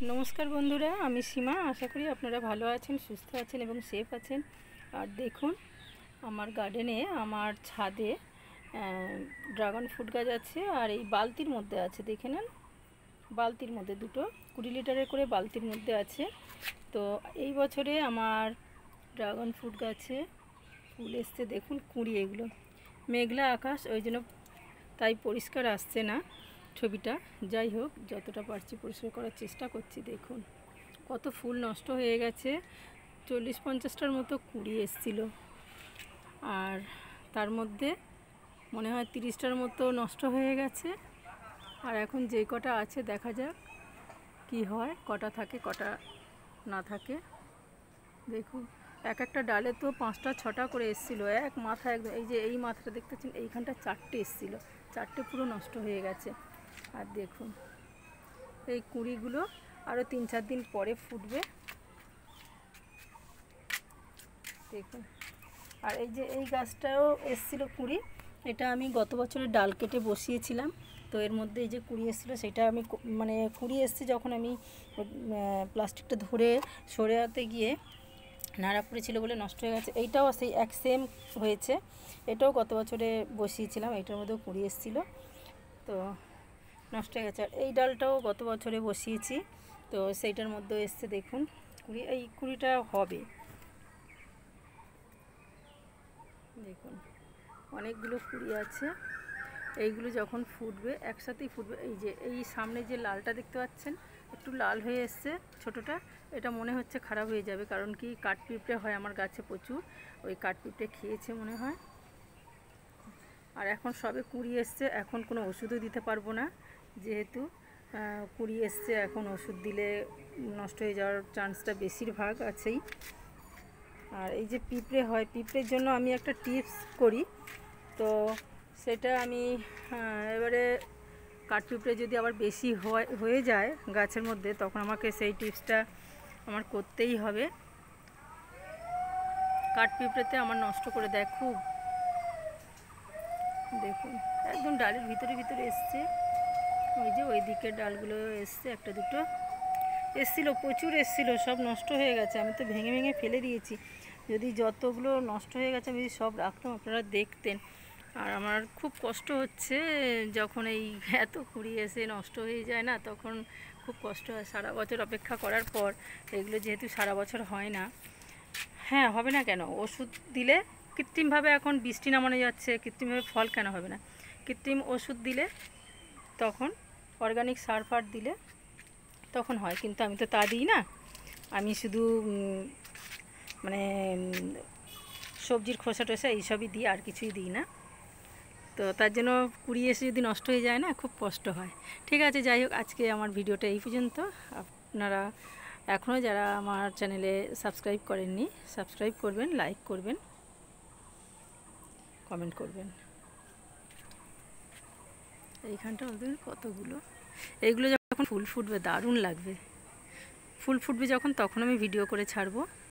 नमस्कार बंधुरा आमी सीमा आशा करी आपनारा भालो आछेन सुस्थ आछेन एबं सेफ आछेन। और देखुन आमार गार्डेने आमार छादे ड्रागन फ्रूट गाछ आछे और এই बालतिर मध्य आछे देखे नेन बालतिर मध्य दुटो 20 लिटारेर करे बालतिर मध्य आछे। तो এই বছরে आमार ड्रागन फ्रूट गाছে ফুল এসছে দেখুন কুঁড়ি এগুলো মেঘলা আকাশ ওই জন্য তাই পরিষ্কার আসছে না ছবিটা। যাই হোক যতটা পারছি পরিষ্কার করার চেষ্টা করছি। দেখুন কত ফুল নষ্ট হয়ে গেছে 40-50টার মতো কুঁড়ি এসেছিল আর তার মধ্যে মনে হয় 30টার মতো নষ্ট হয়ে গেছে। আর এখন যে কটা আছে দেখা যাক কি হয়, কটা থাকে কটা না থাকে। দেখুন এক একটা ডালে তো 5টা 6টা করে এসেছিল এক মাথা একদম। এই যে এই মাথাটা দেখতে পাচ্ছেন এইখানটা 4টে এসেছিল, 4টে পুরো নষ্ট হয়ে গেছে। আর দেখুন এই কুঁড়িগুলো আরও 3-4 দিন পরে ফুটবে দেখুন। আর এই যে এই গাছটাও এসেছিল কুঁড়ি, এটা আমি গত বছরের ডাল কেটে বসিয়েছিলাম। তো এর মধ্যে এই যে কুঁড়ি এসেছিলো সেটা আমি মানে কুঁড়ি এসছে যখন আমি প্লাস্টিকটা ধরে সরাতে গিয়ে নাড়া পড়েছিল বলে নষ্ট হয়ে গেছে। এইটাও সেই এক সেম হয়েছে, এটাও গত বছরে বসিয়েছিলাম, এটার মধ্যেও কুঁড়ি এসেছিলো তো নষ্ট হয়ে গেছে। আর এই ডালটাও গত বছরে বসিয়েছি তো সেইটার মধ্যেও এসছে দেখুন কুঁড়ি। এই কুঁড়িটা হবে দেখুন অনেকগুলো কুঁড়ি আছে। এইগুলো যখন ফুটবে একসাথেই ফুটবে। এই যে এই সামনে যে লালটা দেখতে পাচ্ছেন একটু লাল হয়ে এসছে ছোটোটা, এটা মনে হচ্ছে খারাপ হয়ে যাবে কারণ কি কাঠপিঁপড়ে হয় আমার গাছে প্রচুর, ওই কাঠপিঁপড়ে খেয়েছে মনে হয়। আর এখন সবে কুঁড়ি এসছে, এখন কোনো ওষুধও দিতে পারবো না যেহেতু কুঁড়ি এসছে। এখন ওষুধ দিলে নষ্ট হয়ে যাওয়ার চান্সটা বেশিরভাগ আছেই। আর এই যে পিঁপড়ে হয়, পিঁপড়ের জন্য আমি একটা টিপস করি, তো সেটা আমি এবারে কাঠপিঁপড়ে যদি আবার বেশি হয়ে যায় গাছের মধ্যে তখন আমাকে সেই টিপসটা আমার করতেই হবে। কাঠপিঁপড়েতে আমার নষ্ট করে দেয় খুব। দেখুন একদম ডালের ভিতরে ভিতরে এসছে, ওই যে ওই দিকের ডালগুলো এসছে, একটা দুটো এসছিল, প্রচুর এসছিল, সব নষ্ট হয়ে গেছে। আমি তো ভেঙে ভেঙে ফেলে দিয়েছি। যদি যতগুলো নষ্ট হয়ে গেছে আমি যদি সব রাখতাম আপনারা দেখতেন। আর আমার খুব কষ্ট হচ্ছে যখন এই এত কুঁড়ি এসে নষ্ট হয়ে যায় না, তখন খুব কষ্ট হয়। সারা বছর অপেক্ষা করার পর এগুলো যেহেতু সারা বছর হয় না, হ্যাঁ হবে না কেন, ওষুধ দিলে কৃত্রিমভাবে এখন বৃষ্টি নামানো যাচ্ছে, কৃত্রিমভাবে ফল কেন হবে না, কৃত্রিম ওষুধ দিলে তখন অর্গানিক সার ফার দিলে তখন হয়। কিন্তু আমি তো তা দিই না, আমি শুধু মানে সবজির খোসা টোসা এইসবই দিই, আর কিছুই দিই না। তো তার জন্য কুড়িয়ে এসে যদি নষ্ট হয়ে যায় না খুব কষ্ট হয়। ঠিক আছে, যাই হোক আজকে আমার ভিডিওটা এই পর্যন্ত। আপনারা এখনও যারা আমার চ্যানেলে সাবস্ক্রাইব করেননি সাবস্ক্রাইব করবেন, লাইক করবেন, কমেন্ট করবেন। এইখানটা ওদের কতগুলো, এইগুলো যখন ফুল ফুটবে দারুণ লাগবে। ফুল ফুটবে যখন তখন আমি ভিডিও করে ছাড়বো।